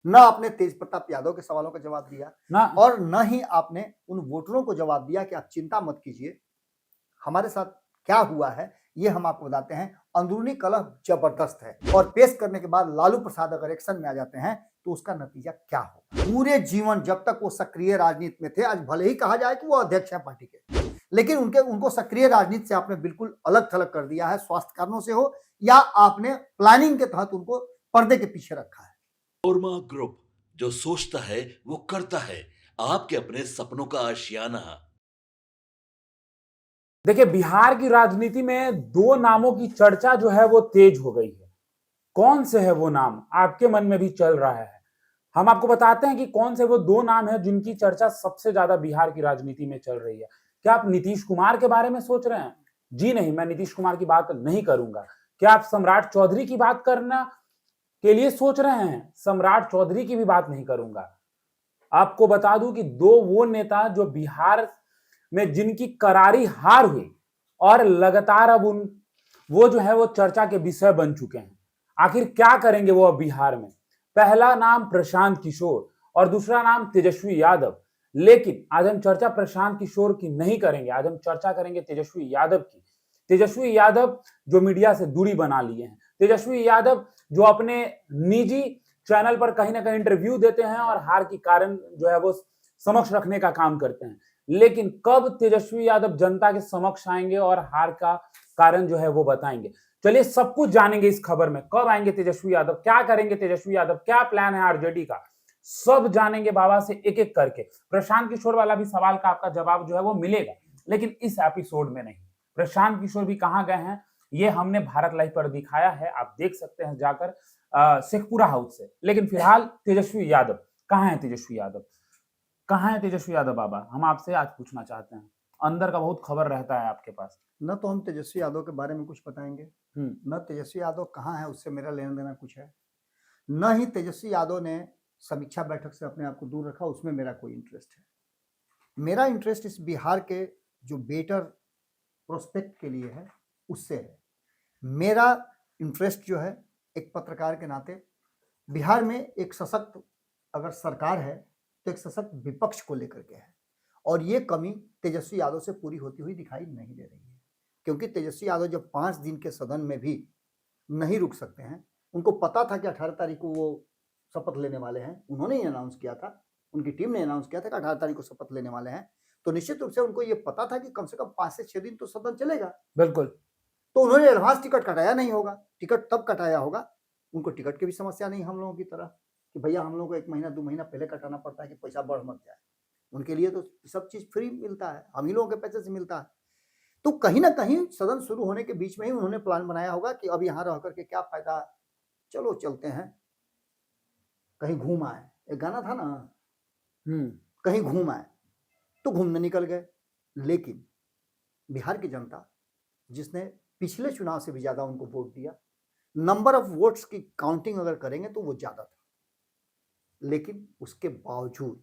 न आपने तेज प्रताप यादव के सवालों का जवाब दिया ना और न ही आपने उन वोटरों को जवाब दिया कि आप चिंता मत कीजिए, हमारे साथ क्या हुआ है ये हम आपको बताते हैं। अंदरूनी कलह जबरदस्त है और पेश करने के बाद लालू प्रसाद अगर एक्शन में आ जाते हैं तो उसका नतीजा क्या होगा। पूरे जीवन जब तक वो सक्रिय राजनीति में थे, आज भले ही कहा जाए कि वो अध्यक्ष हैं पार्टी के, लेकिन उनको सक्रिय राजनीति से आपने बिल्कुल अलग थलग कर दिया है, स्वास्थ्य कारणों से हो या आपने प्लानिंग के तहत उनको पर्दे के पीछे रखा है। ओरमा ग्रुप, जो सोचता है वो करता है। आपके अपने सपनों का आशियाना। देखिए, बिहार की राजनीति में दो नामों की चर्चा जो है वो तेज हो गई है। कौन से है वो नाम आपके मन में भी चल रहा है? हम आपको बताते हैं कि कौन से वो दो नाम है जिनकी चर्चा सबसे ज्यादा बिहार की राजनीति में चल रही है। क्या आप नीतीश कुमार के बारे में सोच रहे हैं? जी नहीं, मैं नीतीश कुमार की बात नहीं करूंगा। क्या आप सम्राट चौधरी की बात करना के लिए सोच रहे हैं? सम्राट चौधरी की भी बात नहीं करूंगा। आपको बता दूं कि दो वो नेता जो बिहार में जिनकी करारी हार हुई और लगातार अब वो जो है वो चर्चा के विषय बन चुके हैं। आखिर क्या करेंगे वो अब बिहार में? पहला नाम प्रशांत किशोर और दूसरा नाम तेजस्वी यादव। लेकिन आज हम चर्चा प्रशांत किशोर की नहीं करेंगे, आज हम चर्चा करेंगे तेजस्वी यादव की। तेजस्वी यादव जो मीडिया से दूरी बना लिए हैं, तेजस्वी यादव जो अपने निजी चैनल पर कहीं ना कहीं इंटरव्यू देते हैं और हार की कारण जो है वो समक्ष रखने का काम करते हैं। लेकिन कब तेजस्वी यादव जनता के समक्ष आएंगे और हार का कारण जो है वो बताएंगे? चलिए सब कुछ जानेंगे इस खबर में। कब आएंगे तेजस्वी यादव, क्या करेंगे तेजस्वी यादव, क्या प्लान है आरजेडी का, सब जानेंगे बाबा से एक एक करके। प्रशांत किशोर वाला भी सवाल का आपका जवाब जो है वो मिलेगा, लेकिन इस एपिसोड में नहीं। प्रशांत किशोर भी कहां गए हैं ये हमने भारत लाइव पर दिखाया है, आप देख सकते हैं जाकर शेखपुरा हाउस से। लेकिन फिलहाल तेजस्वी यादव कहां है? तेजस्वी यादव कहाँ है? तेजस्वी यादव बाबा, हम आपसे आज पूछना चाहते हैं। अंदर का बहुत खबर रहता है आपके पास। न तो हम तेजस्वी यादव के बारे में कुछ बताएंगे, हम्म। न तेजस्वी यादव कहाँ है उससे मेरा लेना देना कुछ है, न ही तेजस्वी यादव ने समीक्षा बैठक से अपने आप को दूर रखा, उसमें मेरा कोई इंटरेस्ट है। मेरा इंटरेस्ट इस बिहार के जो बेटर प्रोस्पेक्ट के लिए है उससे है। मेरा इंटरेस्ट जो है एक पत्रकार के नाते बिहार में एक सशक्त अगर सरकार है तो एक सशक्त विपक्ष को लेकर के है, और ये कमी तेजस्वी यादव से पूरी होती हुई दिखाई नहीं दे रही है। क्योंकि तेजस्वी यादव जब 5 दिन के सदन में भी नहीं रुक सकते हैं, उनको पता था कि 18 तारीख को वो शपथ लेने वाले हैं, उन्होंने ही अनाउंस किया था, उनकी टीम ने अनाउंस किया था कि 18 तारीख को शपथ लेने वाले हैं, तो निश्चित रूप से उनको ये पता था कि कम से कम 5 से 6 दिन तो सदन चलेगा। बिल्कुल। तो उन्होंने एडवांस टिकट कटाया नहीं होगा, टिकट तब कटाया होगा, उनको टिकट की भी समस्या नहीं हम लोगों की तरह कि भैया हम लोगों को 1 महीना 2 महीना पहले कटाना पड़ता है कि पैसा बढ़ मत जाए। उनके लिए तो सब चीज़ फ्री मिलता है, हम ही लोगों के पैसे से मिलता है। तो कहीं न कहीं सदन शुरू होने के बीच में ही उन्होंने प्लान बनाया होगा कि अब यहाँ रह कर के क्या फ़ायदा, चलो चलते हैं, कहीं घूम आएँ। एक गाना था ना, कहीं घूम आएँ, तो घूमने निकल गए। लेकिन बिहार की जनता जिसने पिछले चुनाव से भी ज़्यादा उनको वोट दिया, नंबर ऑफ वोट्स की काउंटिंग अगर करेंगे तो वो ज़्यादा था। लेकिन उसके बावजूद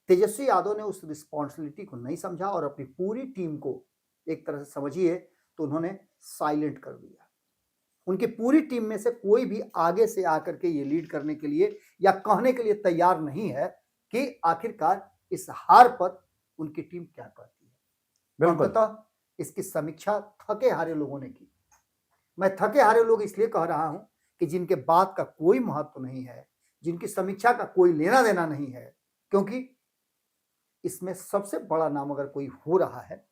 तेजस्वी यादव ने उस रिस्पॉन्सिबिलिटी को नहीं समझा और अपनी पूरी टीम को एक तरह से समझिए तो उन्होंने साइलेंट कर दिया। उनकी पूरी टीम में से कोई भी आगे से आकर के ये लीड करने के लिए या कहने के लिए तैयार नहीं है कि आखिरकार इस हार पर उनकी टीम क्या कहती है। बिल्कुल। अंततः इसकी समीक्षा थके हारे लोगों ने की। मैं थके हारे लोग इसलिए कह रहा हूं कि जिनके बात का कोई महत्व नहीं है, जिनकी समीक्षा का कोई लेना देना नहीं है, क्योंकि इसमें सबसे बड़ा नाम अगर कोई हो रहा है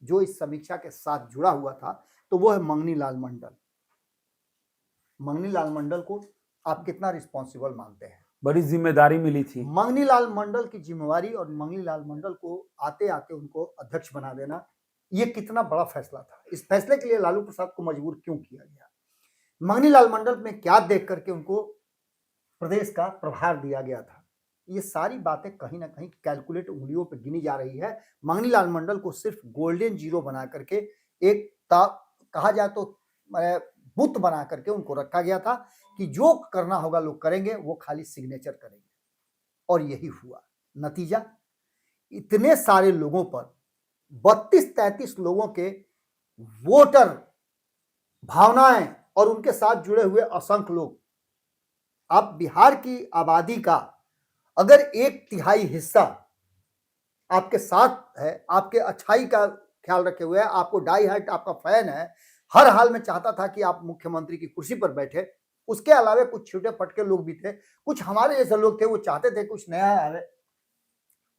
जो इस समीक्षा के साथ जुड़ा हुआ था तो वो है मंगनी लाल मंडल। मंगनी लाल मंडल को आप कितना रिस्पॉन्सिबल मानते हैं? बड़ी जिम्मेदारी मिली थी। मंगनी लाल मंडल की जिम्मेवारी और मंगनी लाल मंडल को आते आते उनको अध्यक्ष बना देना, ये कितना बड़ा फैसला था। इस फैसले के लिए लालू प्रसाद को मजबूर क्यों किया गया? मंगनी लाल मंडल में क्या देख करके उनको प्रदेश का प्रभार दिया गया था? ये सारी बातें कहीं ना कहीं कैलकुलेट उंगलियों पर गिनी जा रही है। मंगनी लाल मंडल को सिर्फ गोल्डन जीरो बना करके एक कहा जाए तो बुत बना करके उनको रखा गया था कि जो करना होगा लोग करेंगे, वो खाली सिग्नेचर करेंगे। और यही हुआ। नतीजा, इतने सारे लोगों पर 32-33 लोगों के वोटर भावनाएं और उनके साथ जुड़े हुए असंख्य लोग आप बिहार की आबादी का अगर 1/3 हिस्सा आपके साथ है, आपके अच्छाई का ख्याल रखे हुए है, आपको डाई हार्ट आपका फैन है, हर हाल में चाहता था कि आप मुख्यमंत्री की कुर्सी पर बैठे, उसके अलावा कुछ छोटे फटके लोग भी थे, कुछ हमारे जैसे लोग थे, वो चाहते थे कुछ नया आवे,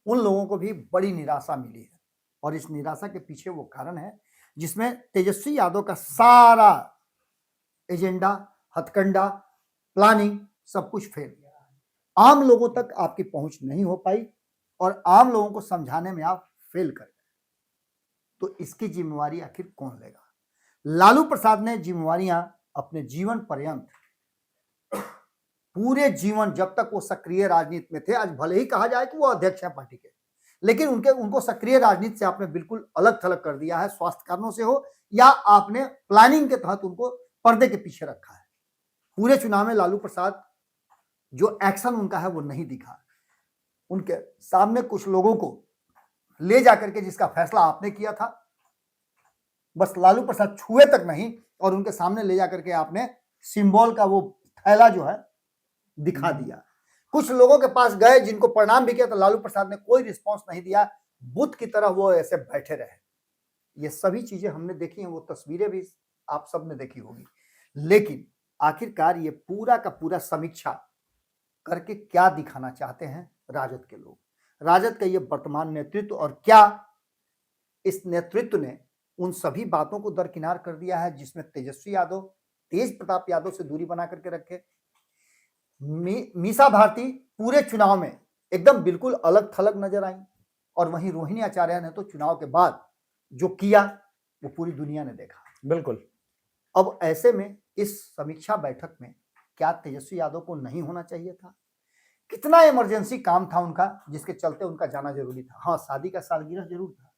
उन लोगों को भी बड़ी निराशा मिली है। और इस निराशा के पीछे वो कारण है जिसमें तेजस्वी यादव का सारा एजेंडा, हथकंडा, प्लानिंग सब कुछ फेल गया। आम लोगों तक आपकी पहुंच नहीं हो पाई और आम लोगों को समझाने में आप फेल कर गए। तो इसकी जिम्मेवारी आखिर कौन लेगा? लालू प्रसाद ने जिम्मेवारियां अपने जीवन पर्यंत, पूरे जीवन जब तक वो सक्रिय राजनीति में थे, आज भले ही कहा जाए कि वो अध्यक्ष है पार्टी के, लेकिन उनको सक्रिय राजनीति से आपने बिल्कुल अलग थलग कर दिया है, स्वास्थ्य कारणों से हो या आपने प्लानिंग के तहत उनको पर्दे के पीछे रखा है। पूरे चुनाव में लालू प्रसाद जो एक्शन उनका है वो नहीं दिखा। उनके सामने कुछ लोगों को ले जाकर के जिसका फैसला आपने किया था, बस लालू प्रसाद छुए तक नहीं, और उनके सामने ले जाकर के आपने सिंबल का वो थैला जो है दिखा दिया। कुछ लोगों के पास गए जिनको प्रणाम भी किया, तो लालू प्रसाद ने कोई रिस्पांस नहीं दिया, बुत की तरह वो ऐसे बैठे रहे। ये सभी चीजें हमने देखी हैं, वो तस्वीरें भी आप सबने देखी होगी। लेकिन आखिरकार ये पूरा का पूरा समीक्षा करके क्या दिखाना चाहते हैं राजद के लोग, राजद का ये वर्तमान नेतृत्व, और क्या इस नेतृत्व ने उन सभी बातों को दरकिनार कर दिया है जिसमें तेजस्वी यादव, तेज प्रताप यादव से दूरी बना करके रखे। मीसा भारती पूरे चुनाव में एकदम बिल्कुल अलग थलग नजर आई, और वहीं रोहिणी आचार्य ने तो चुनाव के बाद जो किया वो पूरी दुनिया ने देखा। बिल्कुल। अब ऐसे में इस समीक्षा बैठक में क्या तेजस्वी यादव को नहीं होना चाहिए था? कितना इमरजेंसी काम था उनका जिसके चलते उनका जाना जरूरी था? हाँ, शादी का सालगिरह जरूर था,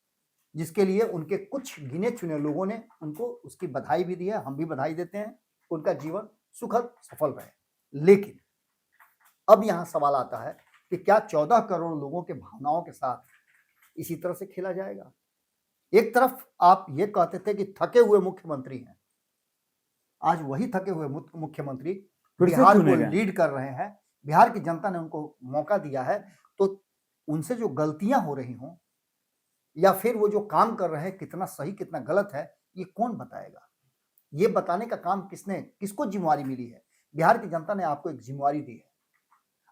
जिसके लिए उनके कुछ गिने चुने लोगों ने उनको उसकी बधाई भी दी है, हम भी बधाई देते हैं, उनका जीवन सुखद सफल रहे। लेकिन अब यहां सवाल आता है कि क्या 14 करोड़ लोगों के भावनाओं के साथ इसी तरह से खेला जाएगा? एक तरफ आप ये कहते थे कि थके हुए मुख्यमंत्री हैं, आज वही थके हुए मुख्यमंत्री बिहार को लीड कर रहे हैं, बिहार की जनता ने उनको मौका दिया है, तो उनसे जो गलतियां हो रही हों या फिर वो जो काम कर रहे हैं कितना सही कितना गलत है, ये कौन बताएगा? ये बताने का काम किसको जिम्मेवारी मिली है? बिहार की जनता ने आपको एक जिम्मेवारी दी है,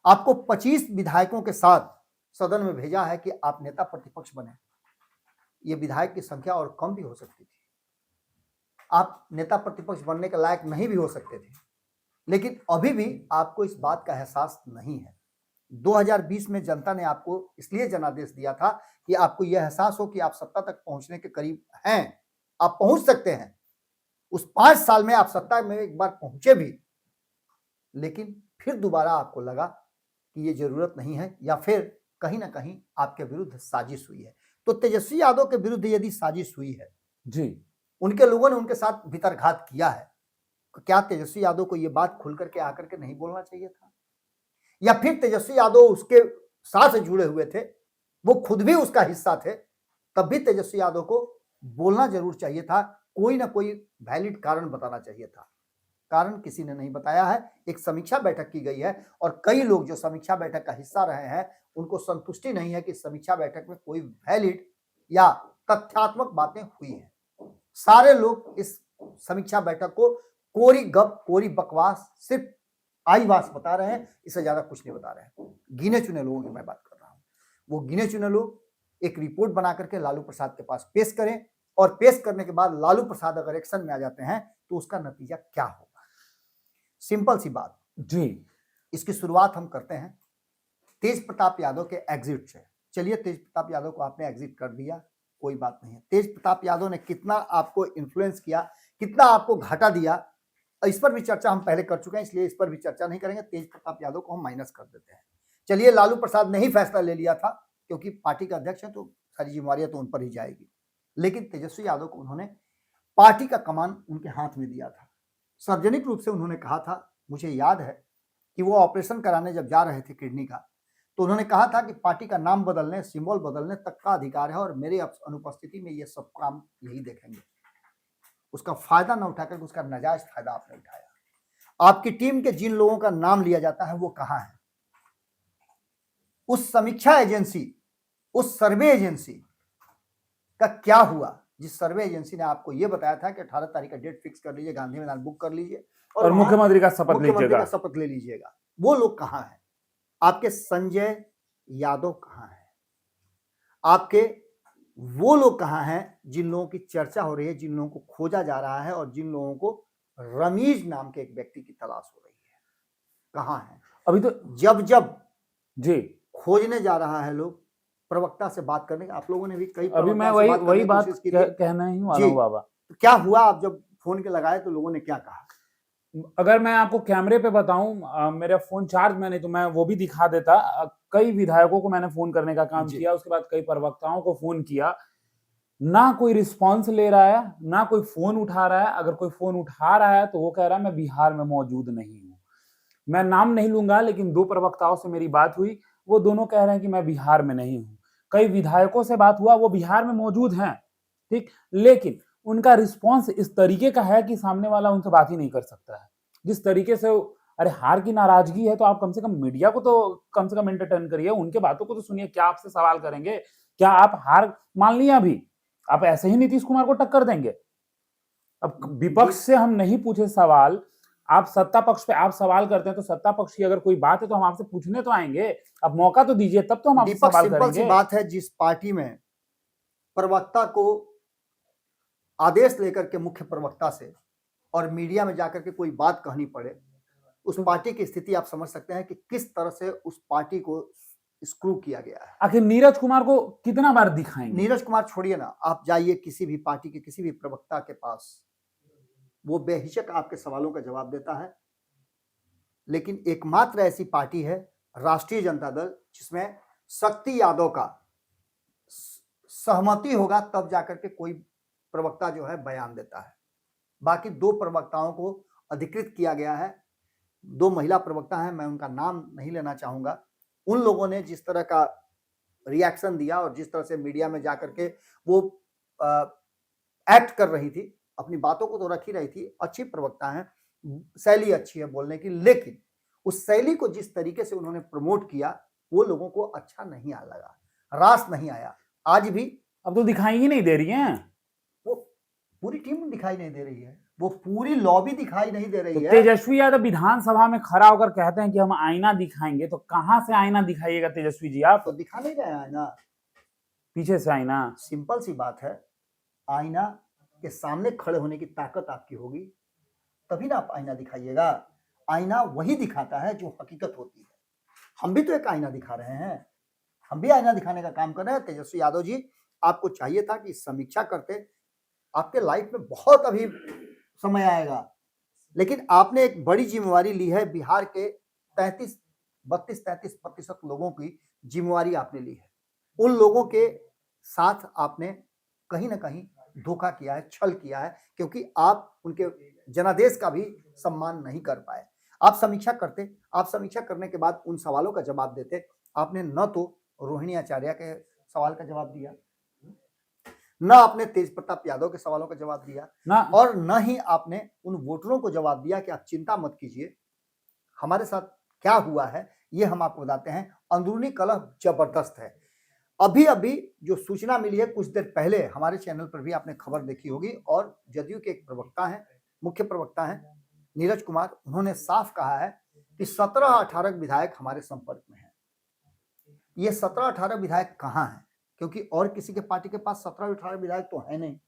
आपको 25 विधायकों के साथ सदन में भेजा है कि आप नेता प्रतिपक्ष बने। ये विधायक की संख्या और कम भी हो सकती थी, आप नेता प्रतिपक्ष बनने के लायक नहीं भी हो सकते थे, लेकिन अभी भी आपको इस बात का एहसास नहीं है। 2020 में जनता ने आपको इसलिए जनादेश दिया था कि आपको यह एहसास हो कि आप सत्ता तक पहुंचने के करीब हैं, आप पहुंच सकते हैं। उस 5 साल में आप सत्ता में एक बार पहुंचे भी, लेकिन फिर दोबारा आपको लगा कि ये जरूरत नहीं है, या फिर कहीं ना कहीं आपके विरुद्ध साजिश हुई है। तो तेजस्वी यादव के विरुद्ध यदि साजिश हुई है जी, उनके लोगों ने उनके साथ भीतरघात किया है, तो क्या तेजस्वी यादव को यह बात खुल करके आकर के नहीं बोलना चाहिए था? या फिर तेजस्वी यादव उसके साथ जुड़े हुए थे, वो खुद भी उसका हिस्सा थे, तब भी तेजस्वी यादव को बोलना जरूर चाहिए था, कोई ना कोई वैलिड कारण बताना चाहिए था। कारण किसी ने नहीं बताया है। एक समीक्षा बैठक की गई है और कई लोग जो समीक्षा बैठक का हिस्सा रहे हैं उनको संतुष्टि नहीं है कि समीक्षा बैठक में कोई वैलिड या तथ्यात्मक बातें हुई हैं। सारे लोग इस समीक्षा बैठक को कोरी गप, कोरी बकवास, सिर्फ आईवास बता रहे हैं, इससे ज्यादा कुछ नहीं बता रहे हैं। गिने चुने लोगों की मैं बात कर रहा हूं। वो गिने चुने लोग एक रिपोर्ट बना करके लालू प्रसाद के पास पेश करें, और पेश करने के बाद लालू प्रसाद अगर एक्शन में आ जाते हैं तो उसका नतीजा क्या होगा? सिंपल सी बात जी। इसकी शुरुआत हम करते हैं तेज प्रताप यादव के एग्जिट से। चलिए, तेज प्रताप यादव को आपने एग्जिट कर दिया, कोई बात नहीं है। तेज प्रताप यादव ने कितना आपको इन्फ्लुएंस किया, कितना आपको घाटा दिया, इस पर भी चर्चा हम पहले कर चुके हैं, इसलिए इस पर भी चर्चा नहीं करेंगे। तेज प्रताप यादव को हम माइनस कर देते हैं। चलिए, लालू प्रसाद ने ही फैसला ले लिया था, क्योंकि पार्टी का अध्यक्ष है तो सारी जिम्मेवारियां तो उन पर ही जाएगी। लेकिन तेजस्वी यादव को उन्होंने पार्टी का कमान उनके हाथ में दिया था। सार्वजनिक रूप से उन्होंने कहा था, मुझे याद है कि वो ऑपरेशन कराने जब जा रहे थे किडनी का, तो उन्होंने कहा था कि पार्टी का नाम बदलने, सिंबल बदलने तक का अधिकार है, और मेरे अनुपस्थिति में ये सब काम यही देखेंगे। उसका फायदा न उठाकर उसका नाजायज फायदा आपने उठाया। आपकी टीम के जिन लोगों का नाम लिया जाता है वो कहां है? उस समीक्षा एजेंसी, उस सर्वे एजेंसी का क्या हुआ, जिस सर्वे एजेंसी ने आपको यह बताया था कि 18 तारीख का डेट फिक्स कर लीजिए, गांधी मैदान बुक कर लीजिए और वहां मुख्यमंत्री का शपथ मुख्यमंत्री लीजिएगा। का शपथ ले लीजिएगा, वो लोग कहां हैं? आपके संजय यादव कहां हैं? आपके वो लोग कहां हैं जिन लोगों की चर्चा हो रही है, जिन लोगों को खोजा जा रहा है और जिन लोगों को रमीज नाम के एक व्यक्ति की तलाश हो रही है, कहां है? अभी तो जब जब जी, खोजने जा रहा है लोग, प्रवक्ता से बात करने, आप लोगों ने भी कई अभी मैं प्रवक्ताओं से वही बात वही करने की बात कोशिश की थी। कहना ही वाला जी। हूँ बाबा। तो क्या हुआ, आप जब फोन के लगाए तो लोगों ने क्या कहा? अगर मैं आपको कैमरे पे बताऊं, मेरा फोन चार्ज में नहीं तो मैं वो भी दिखा देता। कई विधायकों को मैंने फोन करने का काम जी। किया, उसके बाद कई प्रवक्ताओं को फोन किया, ना कोई रिस्पांस ले रहा है, ना कोई फोन उठा रहा है। अगर कोई फोन उठा रहा है तो वो कह रहा है मैं बिहार में मौजूद नहीं हूं। मैं नाम नहीं लूंगा, लेकिन 2 प्रवक्ताओं से मेरी बात हुई, वो दोनों कह रहे हैं कि मैं बिहार में नहीं हूं। कई विधायकों से बात हुआ, वो बिहार में मौजूद हैं, ठीक, लेकिन उनका रिस्पांस इस तरीके का है कि सामने वाला उनसे बात ही नहीं कर सकता है। जिस तरीके से अरे हार की नाराजगी है तो आप कम से कम मीडिया को तो कम से कम एंटरटेन करिए, उनके बातों को तो सुनिए। क्या आपसे सवाल करेंगे? क्या आप हार मान लिया? अभी आप ऐसे ही नीतीश कुमार को टक्कर देंगे? अब विपक्ष से हम नहीं पूछे सवाल, आप सत्ता पक्ष पे आप सवाल करते हैं, तो सत्ता पक्ष की अगर कोई बात है तो हम आपसे पूछने तो आएंगे। अब मौका तो दीजिए, तब तो हम आपसे दीपक, सवाल सिंपल सी करेंगे। बात है, जिस पार्टी में प्रवक्ता को आदेश लेकर के मुख्य प्रवक्ता से और मीडिया में जाकर के कोई बात कहनी पड़े, उस पार्टी की स्थिति आप समझ सकते हैं कि किस तरह से उस पार्टी को स्क्रू किया गया है। आखिर नीरज कुमार को कितना बार दिखाएंगे? नीरज कुमार छोड़िए ना, आप जाइए किसी भी पार्टी के किसी भी प्रवक्ता के पास, वो बेहिचक आपके सवालों का जवाब देता है। लेकिन एकमात्र ऐसी पार्टी है राष्ट्रीय जनता दल, जिसमें शक्ति यादव का सहमति होगा तब जाकर के कोई प्रवक्ता जो है बयान देता है। बाकी 2 प्रवक्ताओं को अधिकृत किया गया है, 2 महिला प्रवक्ता हैं, मैं उनका नाम नहीं लेना चाहूंगा। उन लोगों ने जिस तरह का रिएक्शन दिया और जिस तरह से मीडिया में जाकर के वो एक्ट कर रही थी, अपनी बातों को तो रख ही रही थी, अच्छी प्रवक्ता हैं, शैली अच्छी है बोलने की, लेकिन उस शैली को जिस तरीके से उन्होंने प्रमोट किया वो लोगों को अच्छा नहीं लगा, रास नहीं आया। आज भी अब तो दिखाई ही नहीं दे रही हैं। वो पूरी टीम दिखाई नहीं दे रही है, वो पूरी लॉबी दिखाई नहीं दे तो रही है। तेजस्वी यादव विधानसभा में खड़ा होकर कहते हैं कि हम आईना दिखाएंगे, तो कहां से आईना दिखाइएगा तेजस्वी जी? आप तो दिखा नहीं रहे हैं ना, पीछे से आईना। सिंपल सी बात है, आईना के सामने खड़े होने की ताकत आपकी होगी तभी ना आप आईना दिखाइएगा। आईना वही दिखाता है जो हकीकत होती है। हम भी तो एक आईना दिखा रहे हैं, हम भी आईना दिखाने का काम कर रहे हैं। तेजस्वी यादव जी, आपको चाहिए था कि समीक्षा करते, आपके लाइफ में बहुत अभी समय आएगा, लेकिन आपने एक बड़ी जिम्मेवारी ली है। बिहार के 32-33% लोगों की जिम्मेवारी आपने ली है। उन लोगों के साथ आपने कहीं ना कहीं धोखा किया है, छल किया है, क्योंकि आप उनके जनादेश का भी सम्मान नहीं कर पाए। आप समीक्षा करते, आप समीक्षा करने के बाद उन सवालों का जवाब देते। आपने न तो रोहिणी आचार्य के सवाल का जवाब दिया, न आपने तेज प्रताप यादव के सवालों का जवाब दिया, ना और न ही आपने उन वोटरों को जवाब दिया कि आप चिंता मत कीजिए, हमारे साथ क्या हुआ है ये हम आपको बताते हैं। अंदरूनी कलह जबरदस्त है। अभी अभी जो सूचना मिली है कुछ देर पहले, हमारे चैनल पर भी आपने खबर देखी होगी, और जदयू के एक प्रवक्ता हैं, मुख्य प्रवक्ता हैं नीरज कुमार, उन्होंने साफ कहा है कि 17-18 विधायक हमारे संपर्क में हैं। ये 17-18 विधायक कहां हैं? क्योंकि और किसी के पार्टी के पास 17-18 विधायक तो है नहीं,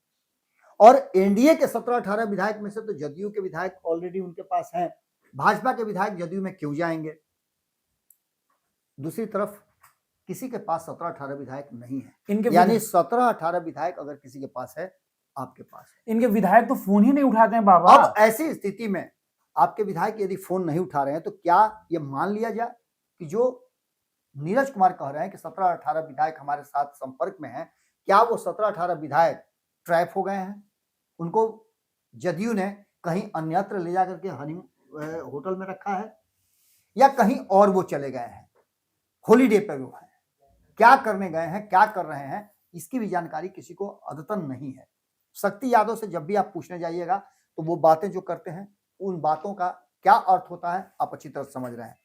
और एनडीए के 17-18 विधायक में से तो जदयू के विधायक ऑलरेडी उनके पास हैं। भाजपा के विधायक जदयू में क्यों जाएंगे? दूसरी तरफ किसी के पास 17-18 विधायक नहीं है, इनके यानी 17-18 विधायक अगर किसी के पास है, आपके पास है। इनके विधायक तो फोन ही नहीं उठाते हैं बाबा। अब ऐसी स्थिति में आपके विधायक यदि फोन नहीं उठा रहे हैं तो क्या ये मान लिया जाए कि जो नीरज कुमार कह रहे हैं कि 17-18 विधायक हमारे साथ संपर्क में हैं, क्या वो 17-18 विधायक ट्रैप हो गए हैं? उनको जदयू ने कहीं अन्यत्र ले जाकर के होटल में रखा है, या कहीं और वो चले गए हैं, हॉलीडे पे वो हैं, क्या करने गए हैं, क्या कर रहे हैं, इसकी भी जानकारी किसी को अद्यतन नहीं है। शक्ति यादव से जब भी आप पूछने जाइएगा तो वो बातें जो करते हैं, उन बातों का क्या अर्थ होता है आप अच्छी तरह समझ रहे हैं।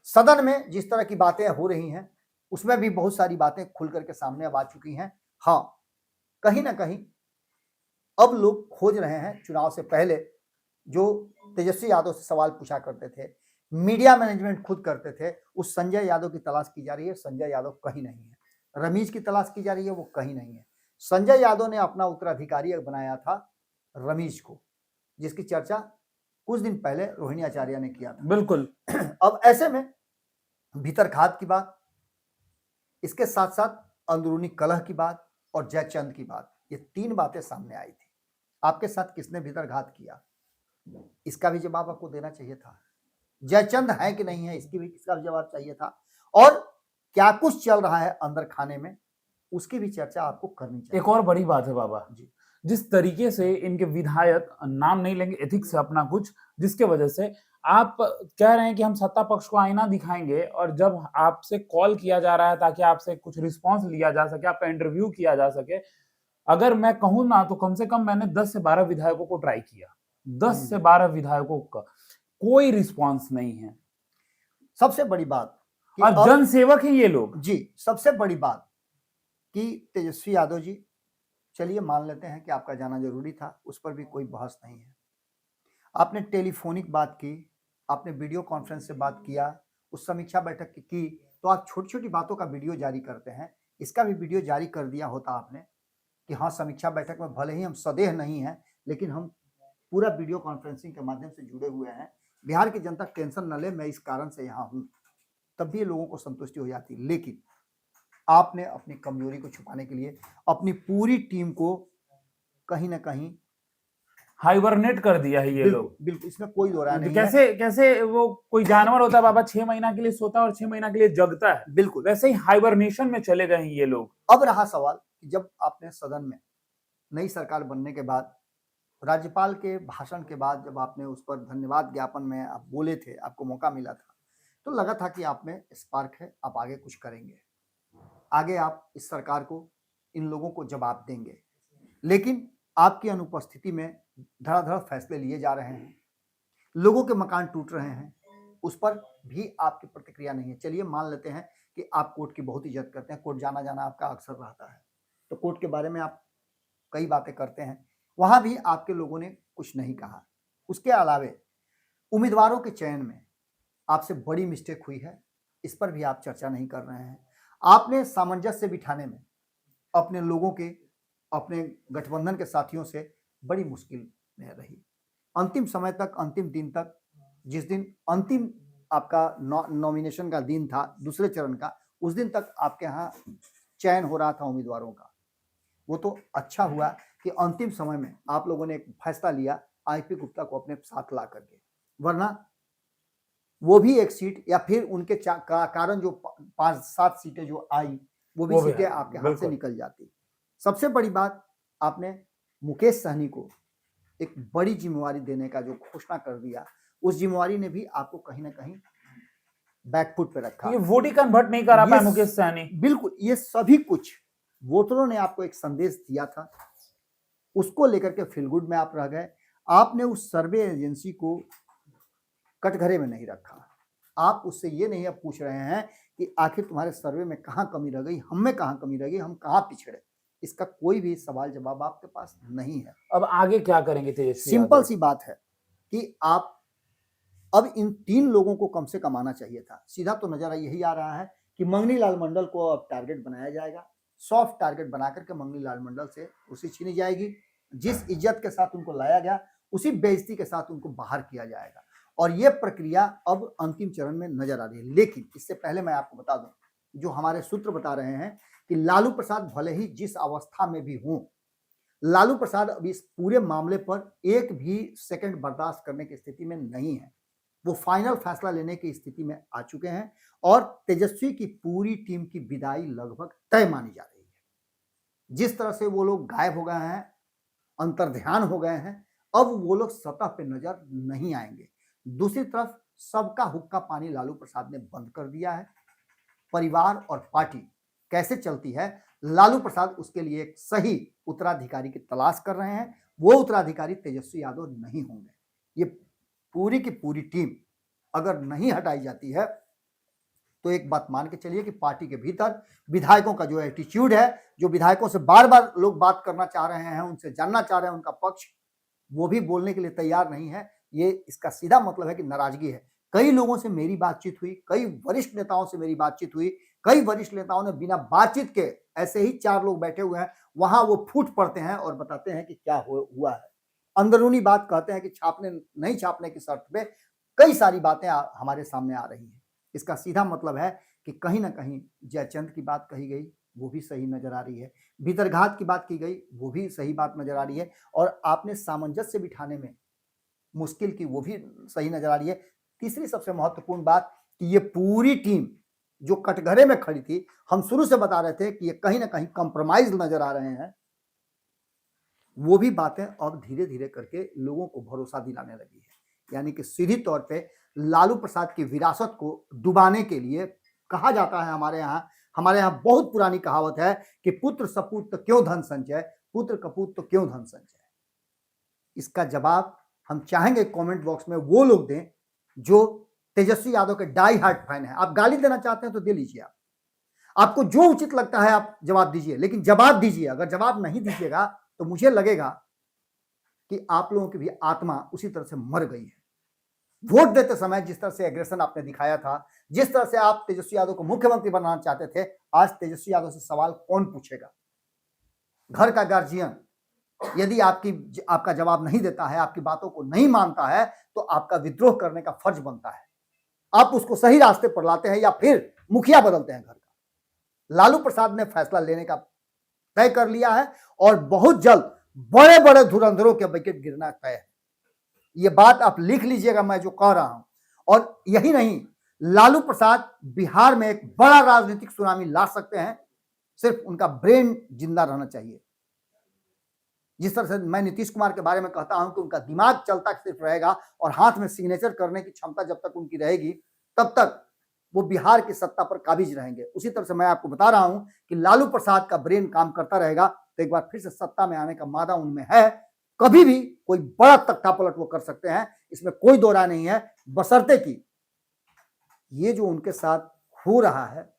सदन में जिस तरह की बातें हो रही हैं उसमें भी बहुत सारी बातें खुल करके सामने अब आ चुकी हैं। हाँ, कहीं ना कहीं अब लोग खोज रहे हैं, चुनाव से पहले जो तेजस्वी यादव से सवाल पूछा करते थे, मीडिया मैनेजमेंट खुद करते थे, उस संजय यादव की तलाश की जा रही है। संजय यादव कहीं नहीं है। रमीज की तलाश की जा रही है, वो कहीं नहीं है। संजय यादव ने अपना उत्तराधिकारी बनाया था रमीज को, जिसकी चर्चा कुछ दिन पहले रोहिणी आचार्य ने किया था। बिल्कुल। अब ऐसे में भीतरघात की बात, इसके साथ साथ अंदरूनी कलह की बात और जयचंद की बात, ये तीन बातें सामने आई थी। आपके साथ किसने भीतरघात किया, इसका भी जवाब आपको देना चाहिए था। जयचंद है कि नहीं है, इसकी भी इसका भी जवाब चाहिए था। और क्या कुछ चल रहा है अंदर खाने में, उसकी भी चर्चा आपको करनी चाहिए। एक और बड़ी बात है बाबा जी, जिस तरीके से इनके विधायक, नाम नहीं लेंगे, एथिक्स से अपना कुछ, जिसके वजह से आप कह रहे हैं कि हम सत्ता पक्ष को आईना दिखाएंगे, और जब आपसे कॉल किया जा रहा है ताकि आपसे कुछ रिस्पांस लिया जा सके, आपका इंटरव्यू किया जा सके, अगर मैं कहूं ना तो कम से कम मैंने 10 से 12 विधायकों को ट्राई किया, 10 से 12 विधायकों का कोई रिस्पांस नहीं है। सबसे बड़ी बात कि और जनसेवक हैं ये लोग जी। सबसे बड़ी बात कि तेजस्वी यादव जी, चलिए मान लेते हैं कि आपका जाना जरूरी था, उस पर भी कोई बहस नहीं है। आपने टेलीफोनिक बात की, आपने वीडियो कॉन्फ्रेंस से बात किया, उस समीक्षा बैठक की, तो आप छोटी छोटी बातों का वीडियो जारी करते हैं। इसका भी वीडियो जारी कर दिया होता आपने कि हाँ, समीक्षा बैठक में भले ही हम सदेह नहीं हैं, लेकिन हम पूरा वीडियो कॉन्फ्रेंसिंग के माध्यम से जुड़े हुए हैं, बिहार की जनता टेंशन न ले, मैं इस कारण से यहाँ हूँ, तब भी लोगों को संतुष्टि हो जाती। लेकिन आपने अपनी कमजोरी को छुपाने के लिए अपनी पूरी टीम को कहीं ना कहीं हाइबरनेट कर दिया है ये लोग। बिल्कुल, इसमें कोई दो राय नहीं कैसे है। कैसे वो कोई जानवर होता है बाबा, 6 महीना के लिए सोता है और 6 महीना के लिए जगता है, बिल्कुल, वैसे ही हाइबरनेशन में चले गए हैं ये लोग। अब रहा सवाल कि जब आपने सदन में नई सरकार बनने के बाद, राज्यपाल के भाषण के बाद, जब आपने उस पर धन्यवाद ज्ञापन में आप बोले थे, आपको मौका मिला था, तो लगा था कि आप में स्पार्क है, आप आगे कुछ करेंगे, आगे आप इस सरकार को, इन लोगों को जवाब देंगे। लेकिन आपकी अनुपस्थिति में धड़ाधड़ फैसले लिए जा रहे हैं, लोगों के मकान टूट रहे हैं, उस पर भी आपकी प्रतिक्रिया नहीं है। चलिए मान लेते हैं कि आप कोर्ट की बहुत इज्जत करते हैं, कोर्ट जाना जाना आपका अक्सर रहता है, तो कोर्ट के बारे में आप कई बातें करते हैं, वहां भी आपके लोगों ने कुछ नहीं कहा। उसके अलावे उम्मीदवारों के चयन में आपसे बड़ी मिस्टेक हुई है, इस पर भी आप चर्चा नहीं कर रहे हैं। आपने सामंजस्य बिठाने में अपने लोगों के, अपने गठबंधन के साथियों से बड़ी मुश्किल में रही। अंतिम समय तक, अंतिम दिन तक, जिस दिन अंतिम आपका नॉमिनेशन का दिन था, दूसरे चरण का, उस दिन तक आपके यहाँ चयन हो रहा था उम्मीदवारों का। वो तो अच्छा हुआ कि अंतिम समय में आप लोगों ने एक फैसला लिया आईपी गुप्ता को अपने साथ ला करके, वरना वो भी एक सीट, या फिर उनके कारण जो 5-7 सीटें जो आई, वो भी सीटें आपके हाथ से निकल जाती। सबसे बड़ी बात, आपने मुकेश सहनी को एक बड़ी जिम्मेवारी देने का जो घोषणा कर दिया, उस जिम्मेवारी ने भी आपको कहीं ना कहीं बैकफुट पे रखा। ये वोट ही कन्वर्ट नहीं करा पाए मुकेश सहनी। बिल्कुल, ये सभी कुछ वोटरों ने आपको एक संदेश दिया था, उसको लेकर के फील गुड में आप रह गए। आपने उस सर्वे एजेंसी को कटघरे में नहीं रखा। आप उससे ये नहीं अब पूछ रहे हैं कि आखिर तुम्हारे सर्वे में कहाँ कमी रह गई, हम में कहाँ कमी रह गई, हम कहाँ पिछड़े, इसका कोई भी सवाल जवाब आपके पास नहीं है। अब आगे क्या करेंगे तेजस्वी? सिंपल सी बात है कि आप अब इन 3 लोगों को कम से कम आना चाहिए था। सीधा तो नजर यही आ रहा है कि मंगनी लाल मंडल को अब टारगेट बनाया जाएगा, सॉफ्ट टारगेट बना करके मंगनी लाल मंडल से कुर्सी छीनी जाएगी। जिस इज्जत के साथ उनको लाया गया, उसी बेइज्जती के साथ उनको बाहर किया जाएगा, और ये प्रक्रिया अब अंतिम चरण में नजर आ रही है। लेकिन इससे पहले मैं आपको बता दूं, जो हमारे सूत्र बता रहे हैं कि लालू प्रसाद भले ही जिस अवस्था में भी हों, लालू प्रसाद अभी इस पूरे मामले पर एक भी सेकंड बर्दाश्त करने की स्थिति में नहीं है। वो फाइनल फैसला लेने की स्थिति में आ चुके हैं, और तेजस्वी की पूरी टीम की विदाई लगभग तय मानी जा रही है। जिस तरह से वो लोग गायब हो गए हैं, अंतर्ध्यान हो गए हैं, अब वो लोग सतह पे नजर नहीं आएंगे। दूसरी तरफ सबका हुक्का पानी लालू प्रसाद ने बंद कर दिया है। परिवार और पार्टी कैसे चलती है, लालू प्रसाद उसके लिए एक सही उत्तराधिकारी की तलाश कर रहे हैं। वो उत्तराधिकारी तेजस्वी यादव नहीं होंगे, ये पूरी की पूरी टीम अगर नहीं हटाई जाती है तो एक बात मान के चलिए कि पार्टी के भीतर विधायकों का जो एटीट्यूड है, जो विधायकों से बार बार लोग बात करना चाह रहे हैं, उनसे जानना चाह रहे हैं उनका पक्ष, वो भी बोलने के लिए तैयार नहीं है। ये इसका सीधा मतलब है कि नाराजगी है। कई लोगों से मेरी बातचीत हुई, कई वरिष्ठ नेताओं से मेरी बातचीत हुई, कई वरिष्ठ नेताओं ने बिना बातचीत के, ऐसे ही 4 लोग बैठे हुए हैं वहां, वो फूट पड़ते हैं और बताते हैं कि क्या हुआ है। अंदरूनी बात कहते हैं कि छापने नहीं छापने की शर्त पे कई सारी बातें हमारे सामने आ रही हैं। इसका सीधा मतलब है कि कहीं ना कहीं जयचंद की बात कही गई, वो भी सही नजर आ रही है, भीतरघात की बात की गई, वो भी सही बात नजर आ रही है, और आपने सामंजस्य बिठाने में मुश्किल की, वो भी सही नजर आ रही है। तीसरी सबसे महत्वपूर्ण बात कि ये पूरी टीम जो कटघरे में खड़ी थी, हम शुरू से बता रहे थे कि ये कहीं ना कहीं कंप्रोमाइज नजर आ रहे हैं, वो भी बातें अब धीरे धीरे करके लोगों को भरोसा दिलाने लगी है। यानी कि सीधी तौर पे लालू प्रसाद की विरासत को डुबाने के लिए कहा जाता है, हमारे यहाँ बहुत पुरानी कहावत है कि पुत्र सपूत तो क्यों धन संचय, पुत्र कपूत तो क्यों धन संचय। इसका जवाब हम चाहेंगे कमेंट बॉक्स में वो लोग दें जो तेजस्वी यादव के डाई हार्ट फैन है। आप गाली देना चाहते हैं तो दे लीजिए, आपको जो उचित लगता है आप जवाब दीजिए, लेकिन जवाब दीजिए। अगर जवाब नहीं दीजिएगा तो मुझे लगेगा कि आप लोगों की भी आत्मा उसी तरह से मर गई है। वोट देते समय जिस तरह से एग्रेशन आपने दिखाया था, जिस तरह से आप तेजस्वी यादव को मुख्यमंत्री बनाना चाहते थे, आज तेजस्वी यादव से सवाल कौन पूछेगा? घर का गार्जियन यदि आपका जवाब नहीं देता है, आपकी बातों को नहीं मानता है, तो आपका विद्रोह करने का फर्ज बनता है। आप उसको सही रास्ते पर लाते हैं या फिर मुखिया बदलते हैं घर का। लालू प्रसाद ने फैसला लेने का तय कर लिया है और बहुत जल्द बड़े बड़े धुरंधरों के विकेट गिरना तय है। ये बात आप लिख लीजिएगा मैं जो कह रहा हूं। और यही नहीं, लालू प्रसाद बिहार में एक बड़ा राजनीतिक सुनामी ला सकते हैं, सिर्फ उनका ब्रेन जिंदा रहना चाहिए। जिस तरह से मैं नीतीश कुमार के बारे में कहता हूं कि उनका दिमाग चलता सिर्फ रहेगा और हाथ में सिग्नेचर करने की क्षमता जब तक उनकी रहेगी तब तक वो बिहार की सत्ता पर काबिज रहेंगे, उसी तरह से मैं आपको बता रहा हूं कि लालू प्रसाद का ब्रेन काम करता रहेगा तो एक बार फिर से सत्ता में आने का मादा उनमें है। कभी भी कोई बड़ा तख्तापलट वो कर सकते हैं, इसमें कोई दो राय नहीं है, बशर्ते कि ये जो उनके साथ हो रहा है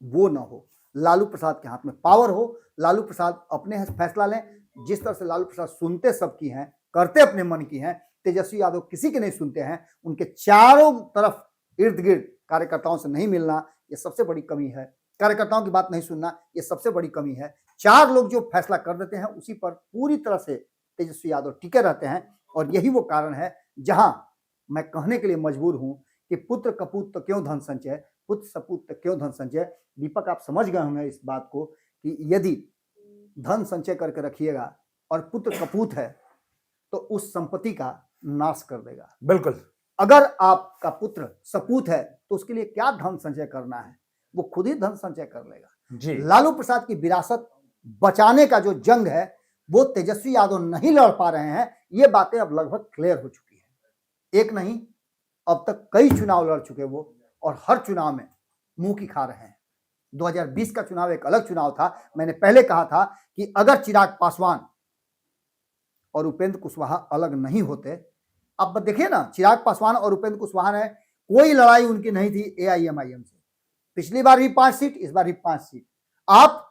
वो ना हो। लालू प्रसाद के हाथ में पावर हो, लालू प्रसाद अपने फैसला लें। जिस तरह से लालू प्रसाद सुनते सबकी हैं, करते अपने मन की हैं, तेजस्वी यादव किसी के नहीं सुनते हैं। उनके चारों तरफ इर्द गिर्द कार्यकर्ताओं से नहीं मिलना, ये सबसे बड़ी कमी है। कार्यकर्ताओं की बात नहीं सुनना, ये सबसे बड़ी कमी है। 4 लोग जो फैसला कर देते हैं उसी पर पूरी तरह से तेजस्वी यादव टिके रहते हैं, और यही वो कारण है जहां मैं कहने के लिए मजबूर हूं कि पुत्र कपूत तो क्यों धन संचय, पुत्र सपूत तो क्यों धन संचय। दीपक, आप समझ गए होंगे इस बात को कि यदि धन संचय करके रखिएगा और पुत्र कपूत है तो उस संपत्ति का नाश कर देगा। बिल्कुल। अगर आपका पुत्र सपूत है तो उसके लिए क्या धन संचय करना है, वो खुद ही धन संचय कर लेगा जी। लालू प्रसाद की विरासत बचाने का जो जंग है वो तेजस्वी यादव नहीं लड़ पा रहे हैं। ये बातें अब लगभग क्लियर हो चुकी है। एक नहीं, अब तक कई चुनाव लड़ चुके वो, और हर चुनाव में मुंह की खा रहे हैं। 2020 का चुनाव एक अलग चुनाव था। मैंने पहले कहा था कि अगर चिराग पासवान और उपेंद्र कुशवाहा अलग नहीं होते, अब देखिए ना, चिराग पासवान और उपेंद्र कुशवाहा ने कोई लड़ाई उनकी नहीं थी एआईएमआईएम से। पिछली बार भी 5 सीट, इस बार भी 5 सीट। आप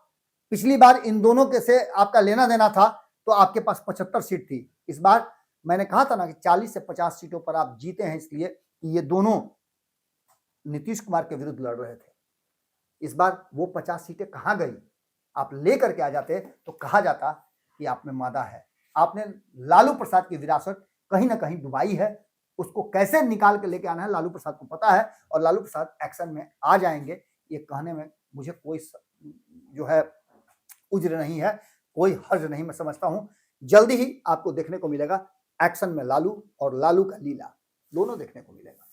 पिछली बार इन दोनों के से आपका लेना देना था तो आपके पास 75 सीट थी। इस बार मैंने कहा था ना कि 40 से 50 सीटों पर आप जीते हैं, इसलिए कि ये दोनों नीतीश कुमार के विरुद्ध लड़ रहे थे। इस बार वो 50 सीटें कहां गई? आप लेकर के आ जाते तो कहा जाता कि आप में मादा है। आपने लालू प्रसाद की विरासत कहीं ना कहीं डुबाई है। उसको कैसे निकाल के लेके आना है लालू प्रसाद को पता है, और लालू प्रसाद एक्शन में आ जाएंगे। ये कहने में मुझे कोई जो है उज्र नहीं है, कोई हर्ज नहीं। मैं समझता हूं जल्दी ही आपको देखने को मिलेगा एक्शन में लालू, और लालू का लीला दोनों देखने को मिलेगा।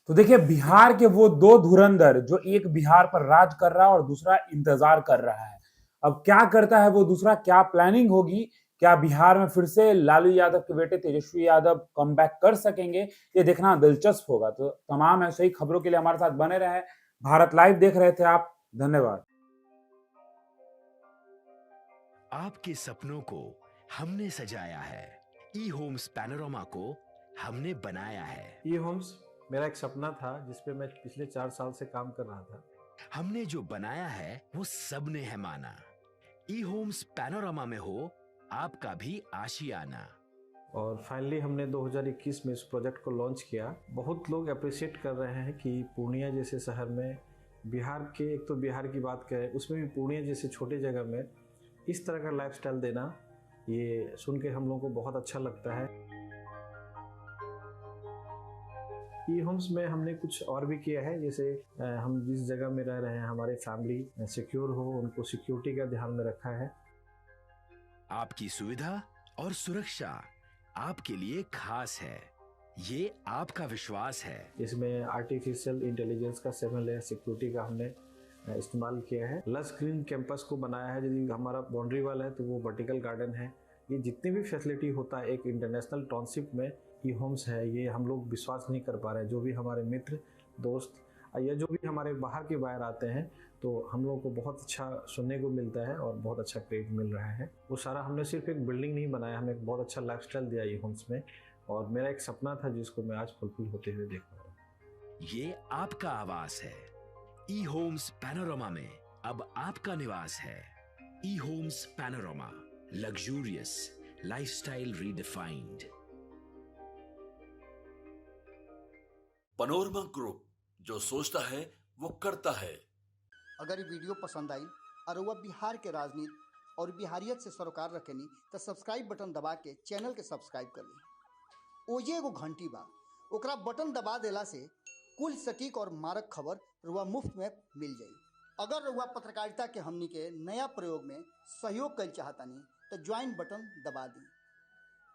तो देखिए, बिहार के वो 2 धुरंधर, जो एक बिहार पर राज कर रहा है और दूसरा इंतजार कर रहा है, अब क्या करता है वो दूसरा, क्या प्लानिंग होगी, क्या बिहार में फिर से लालू यादव के बेटे तेजस्वी यादव कमबैक कर सकेंगे, ये देखना दिलचस्प होगा। तो तमाम ऐसे ही खबरों के लिए हमारे साथ बने रहे। भारत लाइव देख रहे थे आप, धन्यवाद। आपके सपनों को हमने सजाया है। ई होम्स पैनोरामा को हमने बनाया है। ई होम्स मेरा एक सपना था जिस पे मैं पिछले 4 साल से काम कर रहा था। हमने जो बनाया है वो सबने है माना। ई होम्स पैनोरामा में हो आपका भी आशियाना। और फाइनली हमने 2021 में इस प्रोजेक्ट को लॉन्च किया। बहुत लोग अप्रिशिएट कर रहे हैं कि पूर्णिया जैसे शहर में, बिहार के, एक तो बिहार की बात करें उसमें भी पूर्णिया जैसे छोटे जगह में इस तरह का लाइफस्टाइल देना, ये सुन के हम लोगों को बहुत अच्छा लगता है। ई होम्स में हमने कुछ और भी किया है, जैसे हम जिस जगह में रह रहे हैं हमारे फैमिली सिक्योर हो, उनको सिक्योरिटी का ध्यान में रखा है। आपकी सुविधा और सुरक्षा आपके लिए खास है, ये आपका विश्वास है। इसमें आर्टिफिशियल इंटेलिजेंस का 7 लेयर सिक्योरिटी का हमने इस्तेमाल किया है। लस ग्रीन कैंपस को बनाया है। यदि हमारा बाउंड्री वाल है तो वो वर्टिकल गार्डन है। ये जितनी भी फैसिलिटी होता है एक इंटरनेशनल टाउनशिप में, ई होम्स है, ये हम लोग विश्वास नहीं कर पा रहे हैं। जो भी हमारे मित्र दोस्त या जो भी हमारे बाहर के बाहर आते हैं तो हम लोगों को बहुत अच्छा सुनने को मिलता है और बहुत अच्छा क्रेडिट मिल रहा है। वो सारा हमने सिर्फ एक बिल्डिंग नहीं बनाया, हमें एक बहुत अच्छा लाइफस्टाइल दिया ई होम्स में, और मेरा एक सपना था जिसको मैं आज फुलफिल होते हुए देख रहा हूँ। ये आपका आवास है। ई होम्स पैनोरामा में अब आपका निवास है। E Homes Panorama, luxurious lifestyle redefined. Panorama group, जो सोचता है वो करता है। अगर ये वीडियो पसंद आई और वह बिहार के राजनीति और बिहारियत से सरोकार रखेनी तो सब्सक्राइब बटन दबा के चैनल के सब्सक्राइब कर ली। ओजे एगो घंटी बा, ओकरा बटन दबा देला से कुल सटीक और मारक खबर रुआ मुफ्त में मिल जाई। अगर रुआ पत्रकारिता के हमनी के नया प्रयोग में सहयोग कर चाहतानी तो ज्वाइन बटन दबा दी।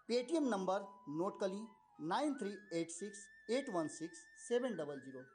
पेटीएम नंबर नोट कर ली 9386816700।